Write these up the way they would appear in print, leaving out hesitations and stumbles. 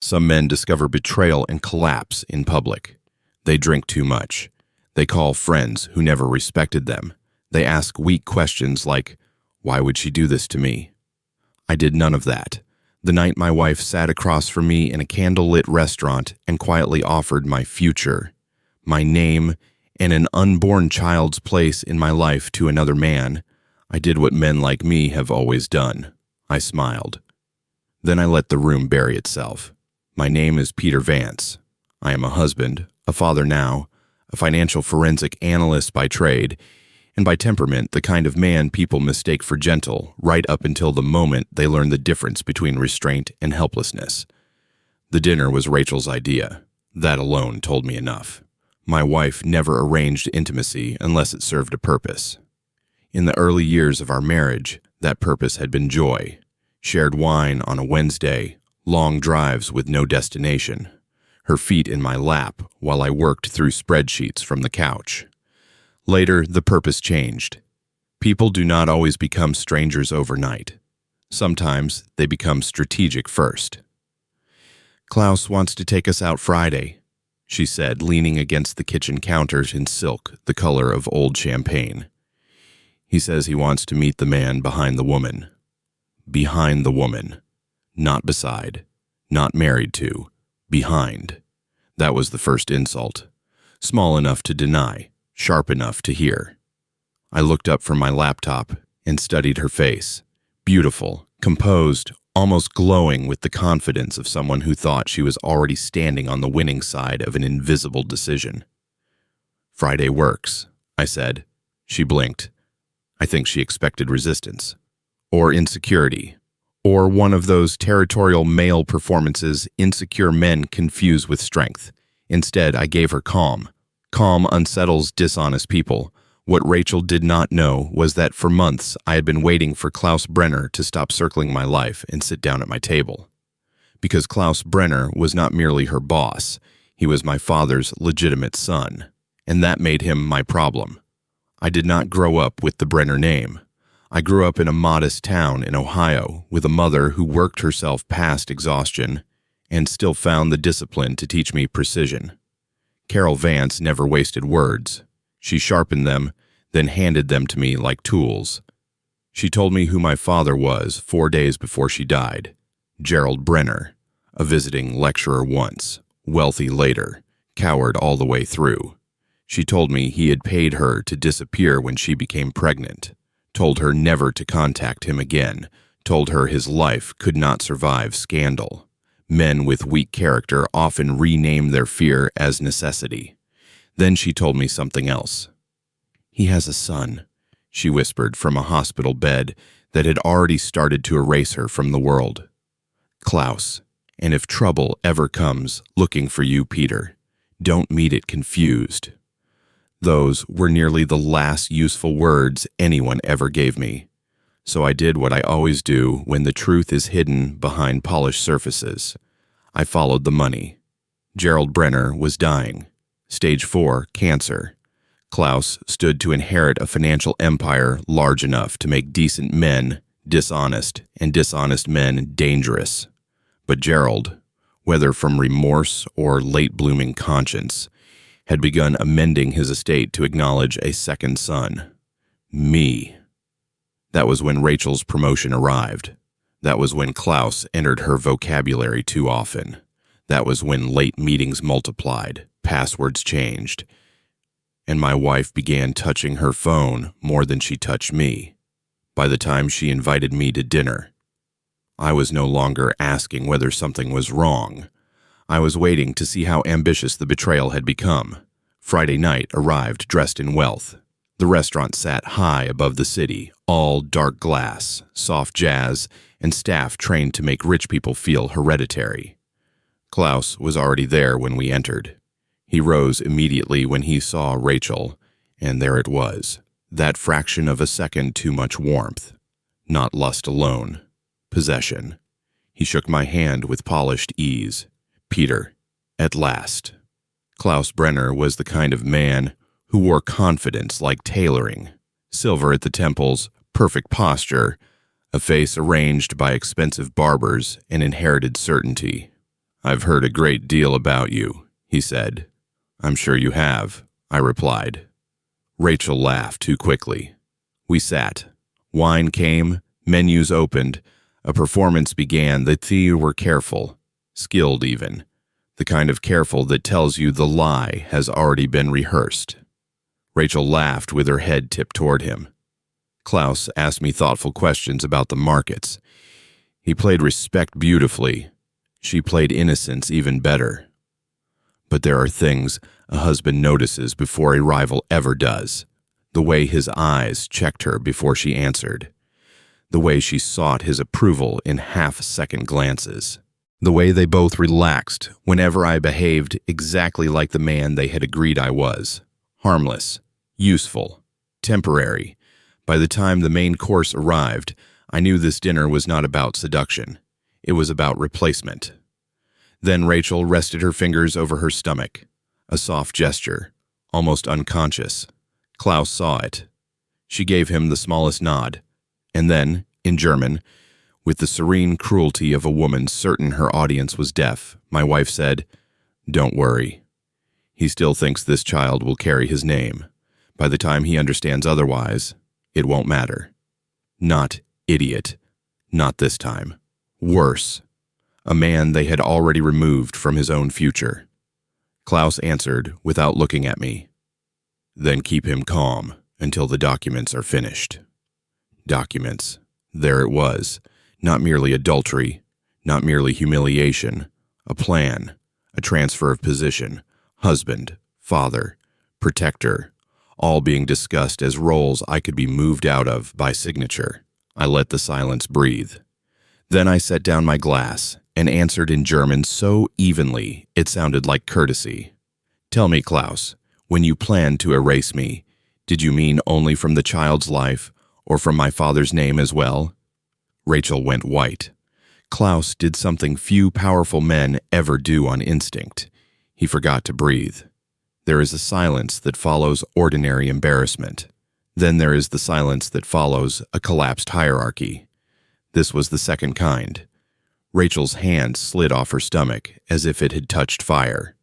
Some men discover betrayal and collapse in public. They drink too much. They call friends who never respected them. They ask weak questions like, "Why would she do this to me?" I did none of that. The night my wife sat across from me in a candlelit restaurant and quietly offered my future, my name, and an unborn child's place in my life to another man, I did what men like me have always done. I smiled. Then I let the room bury itself. My name is Peter Vance. I am a husband, a father now, a financial forensic analyst by trade, and by temperament the kind of man people mistake for gentle right up until the moment they learn the difference between restraint and helplessness. The dinner was Rachel's idea. That alone told me enough. My wife never arranged intimacy unless it served a purpose. In the early years of our marriage, that purpose had been joy. Shared wine on a Wednesday, long drives with no destination, her feet in my lap while I worked through spreadsheets from the couch. Later, the purpose changed. People do not always become strangers overnight. Sometimes they become strategic first. "Klaus wants to take us out Friday," she said, leaning against the kitchen counters in silk, the color of old champagne. "He says he wants to meet the man behind the woman." Behind the woman. Not beside. Not married to. Behind. That was the first insult. Small enough to deny. Sharp enough to hear. I looked up from my laptop and studied her face. Beautiful, composed, almost glowing with the confidence of someone who thought she was already standing on the winning side of an invisible decision. "Friday works," I said. She blinked. I think she expected resistance. Or insecurity. Or one of those territorial male performances insecure men confuse with strength. Instead, I gave her calm. Calm unsettles dishonest people. What Rachel did not know was that for months I had been waiting for Klaus Brenner to stop circling my life and sit down at my table. Because Klaus Brenner was not merely her boss, he was my father's legitimate son, and that made him my problem. I did not grow up with the Brenner name. I grew up in a modest town in Ohio with a mother who worked herself past exhaustion and still found the discipline to teach me precision. Carol Vance never wasted words. She sharpened them, then handed them to me like tools. She told me who my father was 4 days before she died. Gerald Brenner, a visiting lecturer once, wealthy later, coward all the way through. She told me he had paid her to disappear when she became pregnant, told her never to contact him again, told her his life could not survive scandal. Men with weak character often rename their fear as necessity. Then she told me something else. "He has a son," she whispered from a hospital bed that had already started to erase her from the world. "Klaus, and if trouble ever comes looking for you, Peter, don't meet it confused." Those were nearly the last useful words anyone ever gave me. So I did what I always do when the truth is hidden behind polished surfaces. I followed the money. Gerald Brenner was dying. Stage 4, cancer. Klaus stood to inherit a financial empire large enough to make decent men dishonest and dishonest men dangerous. But Gerald, whether from remorse or late-blooming conscience, had begun amending his estate to acknowledge a second son. Me. That was when Rachel's promotion arrived. That was when Klaus entered her vocabulary too often. That was when late meetings multiplied, passwords changed, and my wife began touching her phone more than she touched me. By the time she invited me to dinner, I was no longer asking whether something was wrong. I was waiting to see how ambitious the betrayal had become. Friday night arrived dressed in wealth. The restaurant sat high above the city, all dark glass, soft jazz, and staff trained to make rich people feel hereditary. Klaus was already there when we entered. He rose immediately when he saw Rachel, and there it was, that fraction of a second too much warmth. Not lust alone. Possession. He shook my hand with polished ease. "Peter, at last." Klaus Brenner was the kind of man who wore confidence like tailoring, silver at the temples, perfect posture, a face arranged by expensive barbers, and inherited certainty. "I've heard a great deal about you," he said. "I'm sure you have," I replied. Rachel laughed too quickly. We sat. Wine came, menus opened, a performance began. The three were careful, skilled even, the kind of careful that tells you the lie has already been rehearsed. Rachel laughed with her head tipped toward him. Klaus asked me thoughtful questions about the markets. He played respect beautifully. She played innocence even better. But there are things a husband notices before a rival ever does. The way his eyes checked her before she answered. The way she sought his approval in half-second glances. The way they both relaxed whenever I behaved exactly like the man they had agreed I was. Harmless, useful, temporary. By the time the main course arrived, I knew this dinner was not about seduction. It was about replacement. Then Rachel rested her fingers over her stomach. A soft gesture, almost unconscious. Klaus saw it. She gave him the smallest nod. And then, in German, with the serene cruelty of a woman certain her audience was deaf, my wife said, "Don't worry. He still thinks this child will carry his name. By the time he understands otherwise, it won't matter." Not idiot. Not this time. Worse. A man they had already removed from his own future. Klaus answered without looking at me. "Then keep him calm until the documents are finished." Documents. There it was. Not merely adultery, not merely humiliation. A plan, a transfer of position, husband, father, protector, all being discussed as roles I could be moved out of by signature. I let the silence breathe. Then I set down my glass and answered in German so evenly it sounded like courtesy. "Tell me, Klaus, when you planned to erase me, did you mean only from the child's life or from my father's name as well?" Rachel went white. Klaus did something few powerful men ever do on instinct. He forgot to breathe. There is a silence that follows ordinary embarrassment. Then there is the silence that follows a collapsed hierarchy. This was the second kind. Rachel's hand slid off her stomach as if it had touched fire.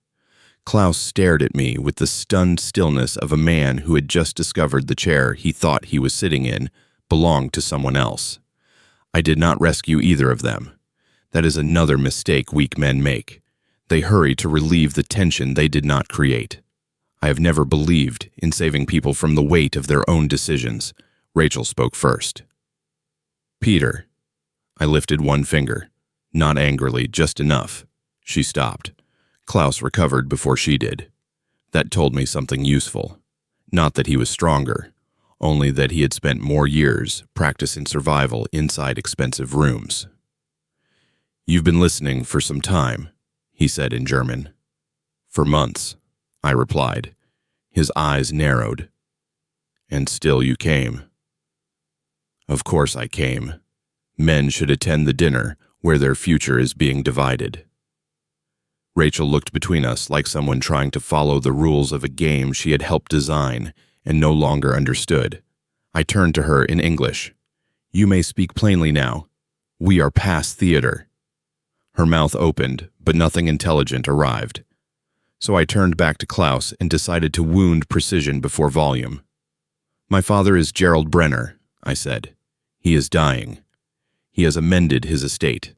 Klaus stared at me with the stunned stillness of a man who had just discovered the chair he thought he was sitting in belonged to someone else. I did not rescue either of them. That is another mistake weak men make. They hurry to relieve the tension they did not create. I have never believed in saving people from the weight of their own decisions. Rachel spoke first. "Peter." I lifted one finger. Not angrily, just enough. She stopped. Klaus recovered before she did. That told me something useful. Not that he was stronger, only that he had spent more years practicing survival inside expensive rooms. "You've been listening for some time," he said in German. "For months," I replied. His eyes narrowed. "And still you came." "Of course I came. Men should attend the dinner where their future is being divided." Rachel looked between us like someone trying to follow the rules of a game she had helped design and no longer understood. I turned to her in English. "You may speak plainly now. We are past theater." Her mouth opened, but nothing intelligent arrived. So I turned back to Klaus and decided to wound precision before volume. "My father is Gerald Brenner," I said. "He is dying. He has amended his estate.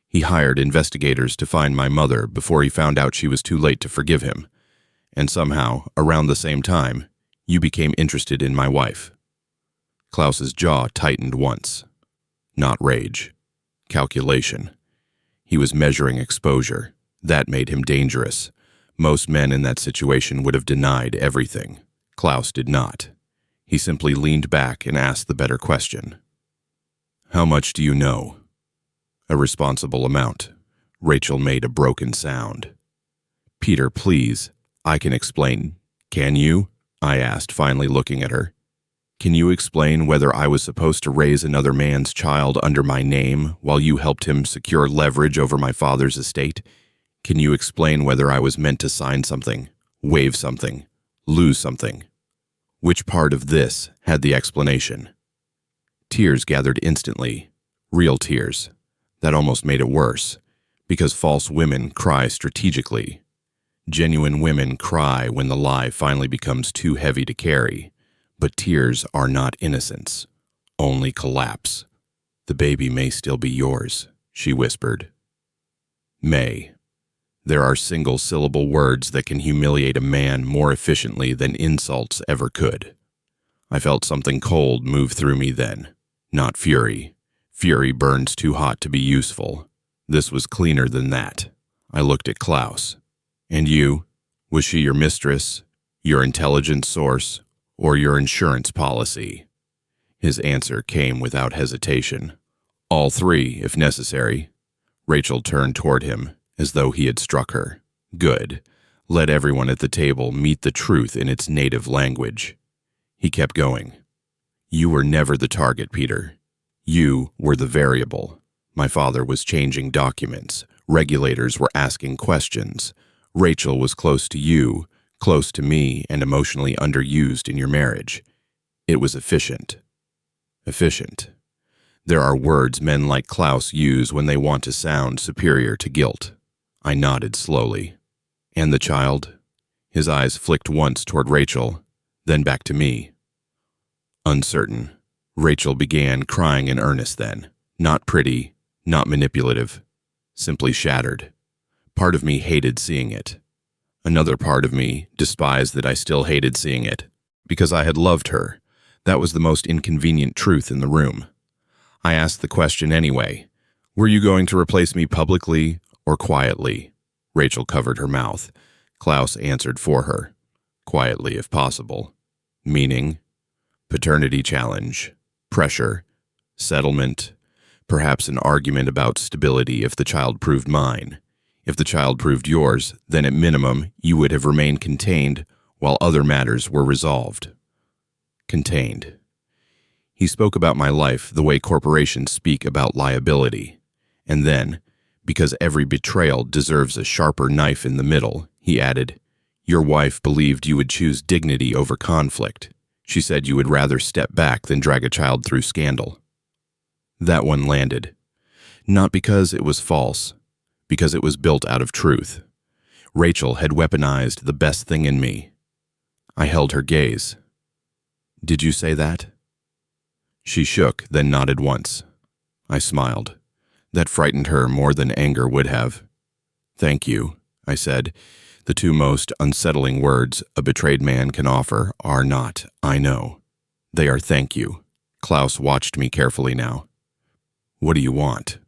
He hired investigators to find my mother before he found out she was too late to forgive him. And somehow, around the same time, you became interested in my wife." Klaus's jaw tightened once. Not rage. Calculation. He was measuring exposure. That made him dangerous. Most men in that situation would have denied everything. Klaus did not. He simply leaned back and asked the better question. "How much do you know?" "A responsible amount." Rachel made a broken sound. "Peter, please. I can explain." "Can you?" I asked, finally looking at her. "Can you explain whether I was supposed to raise another man's child under my name while you helped him secure leverage over my father's estate? Can you explain whether I was meant to sign something, waive something, lose something?" Which part of this had the explanation? Tears gathered instantly. Real tears. That almost made it worse, Because false women cry strategically. Genuine women cry when the lie finally becomes too heavy to carry. But tears are not innocence, only collapse. "The baby may still be yours," she whispered. May. There are single-syllable words that can humiliate a man more efficiently than insults ever could. I felt something cold move through me then. Not fury. Fury burns too hot to be useful. This was cleaner than that. I looked at Klaus. "And you? Was she your mistress, your intelligence source, or your insurance policy?" His answer came without hesitation. "All three, if necessary." Rachel turned toward him, as though he had struck her. Good. Let everyone at the table meet the truth in its native language. He kept going. "You were never the target, Peter. You were the variable. My father was changing documents. Regulators were asking questions. Rachel was close to you, close to me, and emotionally underused in your marriage. It was efficient." Efficient. There are words men like Klaus use when they want to sound superior to guilt. I nodded slowly. "And the child?" His eyes flicked once toward Rachel, then back to me. Uncertain. Rachel began crying in earnest then. Not pretty, not manipulative, simply shattered. Part of me hated seeing it. Another part of me despised that I still hated seeing it, because I had loved her. That was the most inconvenient truth in the room. I asked the question anyway. "Were you going to replace me publicly or quietly?" Rachel covered her mouth. Klaus answered for her. "Quietly, if possible." Meaning? Paternity challenge, pressure, settlement, perhaps an argument about stability if the child proved mine. If the child proved yours, then at minimum you would have remained contained while other matters were resolved. Contained. He spoke about my life the way corporations speak about liability. And then, because every betrayal deserves a sharper knife in the middle, he added, "Your wife believed you would choose dignity over conflict. She said you would rather step back than drag a child through scandal." That one landed. Not because it was false, because it was built out of truth. Rachel had weaponized the best thing in me. I held her gaze. "Did you say that?" She shook, then nodded once. I smiled. That frightened her more than anger would have. "Thank you," I said. The two most unsettling words a betrayed man can offer are not, "I know." They are "thank you." Klaus watched me carefully now. "What do you want?"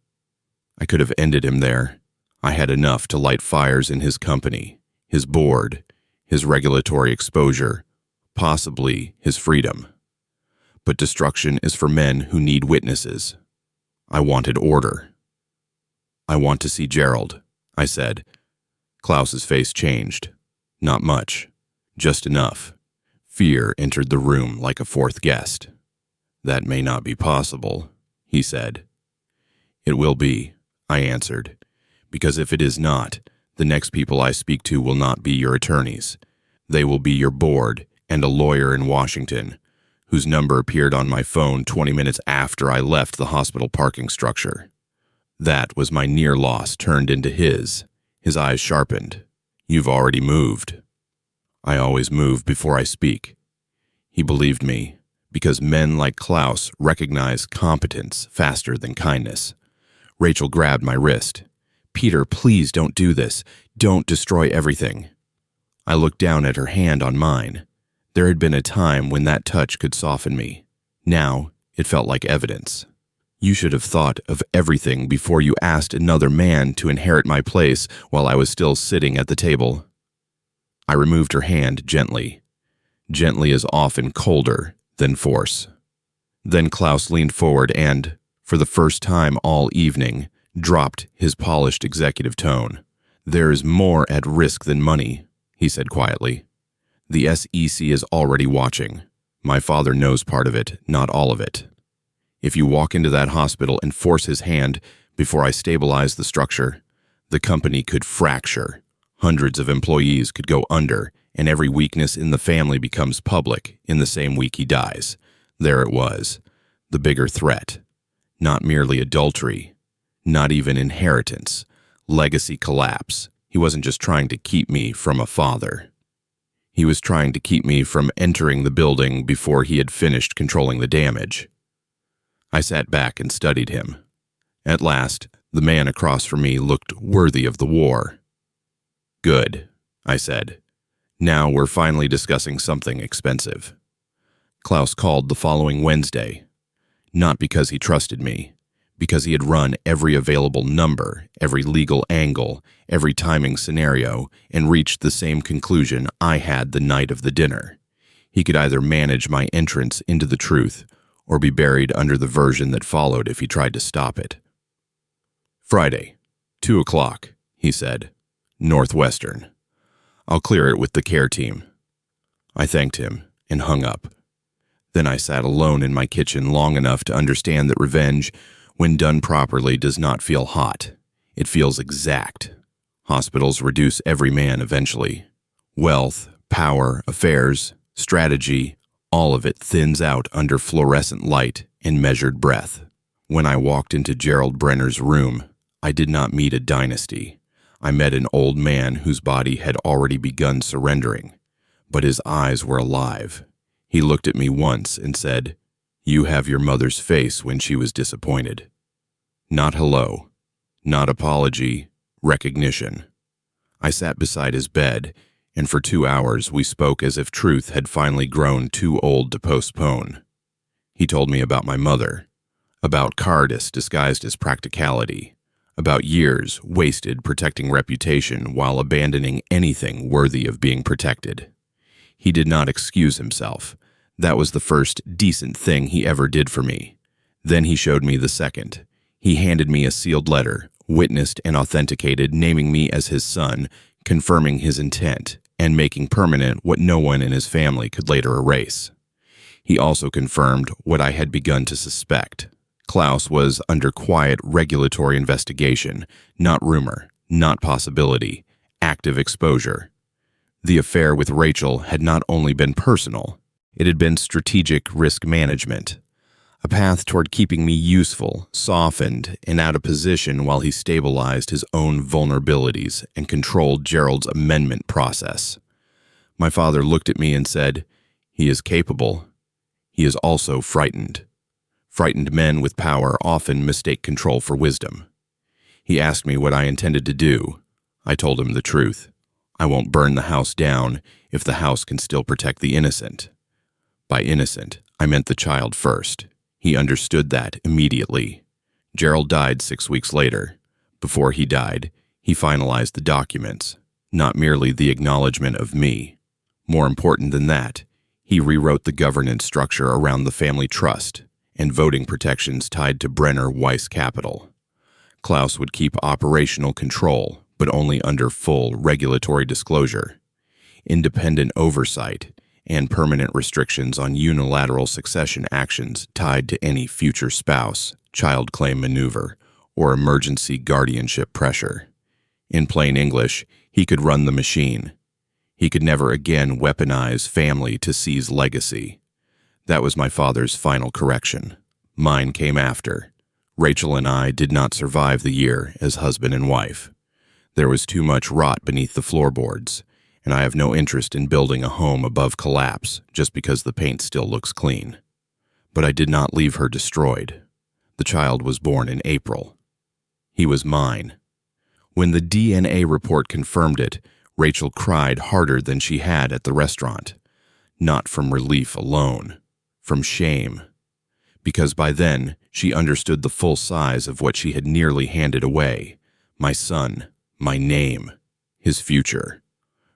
I could have ended him there. I had enough to light fires in his company, his board, his regulatory exposure, possibly his freedom. But destruction is for men who need witnesses. I wanted order. "I want to see Gerald," I said. Klaus's face changed. Not much, just enough. Fear entered the room like a fourth guest. "That may not be possible," he said. "It will be," I answered, "because if it is not, the next people I speak to will not be your attorneys. They will be your board and a lawyer in Washington, whose number appeared on my phone 20 minutes after I left the hospital parking structure." That was my near loss turned into his. His eyes sharpened. "You've already moved." "I always move before I speak." He believed me, because men like Klaus recognize competence faster than kindness. Rachel grabbed my wrist. "Peter, please don't do this. Don't destroy everything." I looked down at her hand on mine. There had been a time when that touch could soften me. Now, it felt like evidence. "You should have thought of everything before you asked another man to inherit my place while I was still sitting at the table." I removed her hand gently. Gently is often colder than force. Then Klaus leaned forward and, for the first time all evening, dropped his polished executive tone. "There is more at risk than money," he said quietly. "The SEC is already watching. My father knows part of it, not all of it. If you walk into that hospital and force his hand before I stabilize the structure, the company could fracture. Hundreds of employees could go under, and every weakness in the family becomes public in the same week he dies." There it was, the bigger threat. Not merely adultery, not even inheritance, Legacy collapse. He wasn't just trying to keep me from a father. He was trying to keep me from entering the building before he had finished controlling the damage. I sat back and studied him. At last, the man across from me looked worthy of the war. "Good," I said. "Now we're finally discussing something expensive." Klaus called the following Wednesday, not because he trusted me, because he had run every available number, every legal angle, every timing scenario, and reached the same conclusion I had the night of the dinner. He could either manage my entrance into the truth or be buried under the version that followed if he tried to stop it. "Friday, 2 o'clock, he said. "Northwestern. I'll clear it with the care team." I thanked him and hung up. Then I sat alone in my kitchen long enough to understand that revenge, when done properly, does not feel hot. It feels exact. Hospitals reduce every man eventually. Wealth, power, affairs, strategy, all of it thins out under fluorescent light and measured breath. When I walked into Gerald Brenner's room, I did not meet a dynasty. I met an old man whose body had already begun surrendering, but his eyes were alive. He looked at me once and said, "You have your mother's face when she was disappointed." Not hello, not apology, recognition. I sat beside his bed, and for 2 hours we spoke as if truth had finally grown too old to postpone. He told me about my mother, about cowardice disguised as practicality, about years wasted protecting reputation while abandoning anything worthy of being protected. He did not excuse himself. That was the first decent thing he ever did for me. Then he showed me the second. He handed me a sealed letter, witnessed and authenticated, naming me as his son, confirming his intent, and making permanent what no one in his family could later erase. He also confirmed what I had begun to suspect. Klaus was under quiet regulatory investigation, not rumor, not possibility, active exposure. The affair with Rachel had not only been personal, it had been strategic risk management, a path toward keeping me useful, softened, and out of position while he stabilized his own vulnerabilities and controlled Gerald's amendment process. My father looked at me and said, "He is capable. He is also frightened." Frightened men with power often mistake control for wisdom. He asked me what I intended to do. I told him the truth. I won't burn the house down if the house can still protect the innocent. By innocent, I meant the child first. He understood that immediately. Gerald died 6 weeks later. Before he died, he finalized the documents, not merely the acknowledgement of me. More important than that, he rewrote the governance structure around the family trust and voting protections tied to Brenner Weiss Capital. Klaus would keep operational control, but only under full regulatory disclosure, independent oversight, and permanent restrictions on unilateral succession actions tied to any future spouse, child claim maneuver, or emergency guardianship pressure. In plain English, he could run the machine. He could never again weaponize family to seize legacy. That was my father's final correction. Mine came after. Rachel and I did not survive the year as husband and wife. There was too much rot beneath the floorboards, and I have no interest in building a home above collapse just because the paint still looks clean. But I did not leave her destroyed. The child was born in April. He was mine. When the DNA report confirmed it, Rachel cried harder than she had at the restaurant. Not from relief alone, from shame. Because by then, she understood the full size of what she had nearly handed away. My son, my name, his future.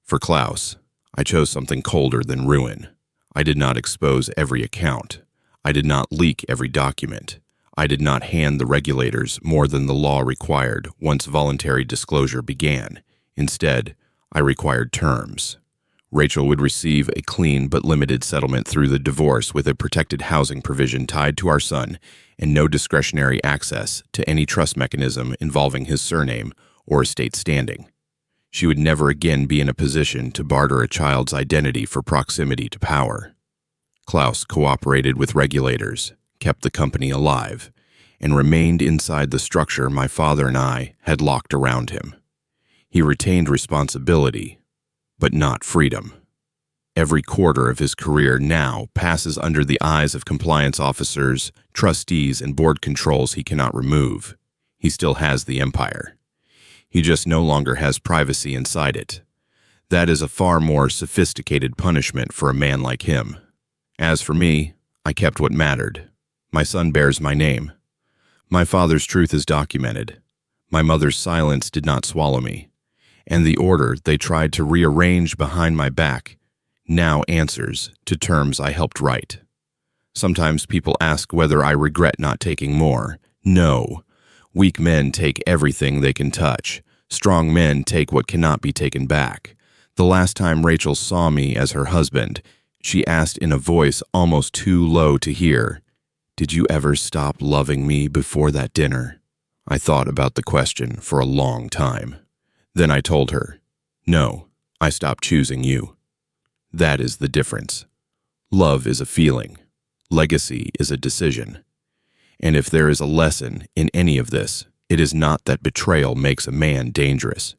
For Klaus, I chose something colder than ruin. I did not expose every account. I did not leak every document. I did not hand the regulators more than the law required once voluntary disclosure began. Instead, I required terms. Rachel would receive a clean but limited settlement through the divorce with a protected housing provision tied to our son and no discretionary access to any trust mechanism involving his surname or estate standing. She would never again be in a position to barter a child's identity for proximity to power. Klaus cooperated with regulators, kept the company alive, and remained inside the structure my father and I had locked around him. He retained responsibility, but not freedom. Every quarter of his career now passes under the eyes of compliance officers, trustees, and board controls he cannot remove. He still has the empire. He just no longer has privacy inside it. That is a far more sophisticated punishment for a man like him. As for me, I kept what mattered. My son bears my name. My father's truth is documented. My mother's silence did not swallow me. And the order they tried to rearrange behind my back now answers to terms I helped write. Sometimes people ask whether I regret not taking more. No. Weak men take everything they can touch. Strong men take what cannot be taken back. The last time Rachel saw me as her husband, she asked in a voice almost too low to hear, "Did you ever stop loving me before that dinner?" I thought about the question for a long time. Then I told her, "No, I stopped choosing you." That is the difference. Love is a feeling. Legacy is a decision. And if there is a lesson in any of this, it is not that betrayal makes a man dangerous.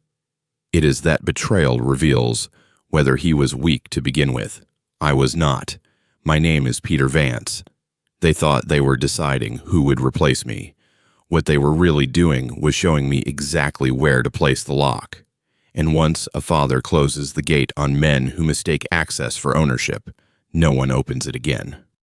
It is that betrayal reveals whether he was weak to begin with. I was not. My name is Peter Vance. They thought they were deciding who would replace me. What they were really doing was showing me exactly where to place the lock. And once a father closes the gate on men who mistake access for ownership, no one opens it again.